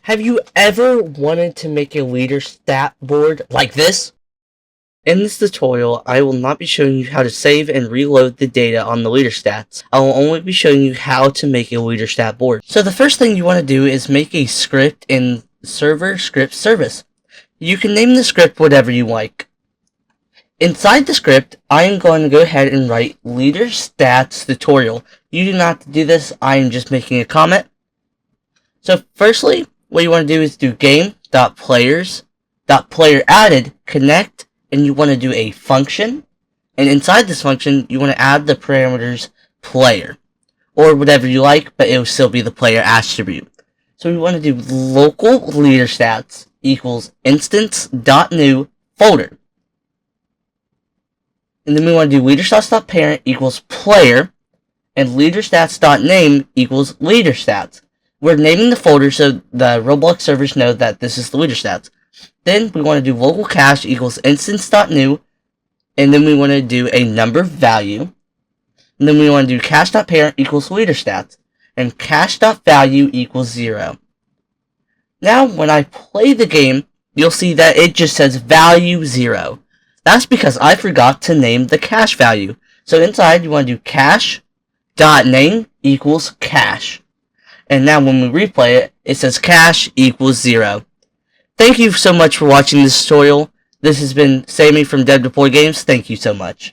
Have you ever wanted to make a leader stat board like this? In this tutorial, I will not be showing you how to save and reload the data on the leader stats. I will only be showing you how to make a leader stat board. So the first thing you want to do is make a script in server script service. You can name the script whatever you like. Inside the script, I am going to go ahead and write leader stats tutorial. You do not have to do this, I am just making a comment. So firstly, what you want to do is do game.players.playerAdded connect, and you want to do a function, and inside this function you want to add the parameters player or whatever you like, but it will still be the player attribute. So we want to do local leader stats equals instance.new folder, and then we want to do leaderstats.parent equals player, and leaderstats.name equals leaderstats. We're naming the folder so the Roblox servers know that this is the leader stats. Then we want to do local cache equals instance.new, and then we want to do a number value. And then we want to do cache.parent equals leader stats, and cache.value equals 0. Now when I play the game, you'll see that it just says value 0. That's because I forgot to name the cache value. So inside you want to do cache.name equals cache. And now when we replay it, it says cache equals 0. Thank you so much for watching this tutorial. This has been Sammy from Dev Deploy Games. Thank you so much.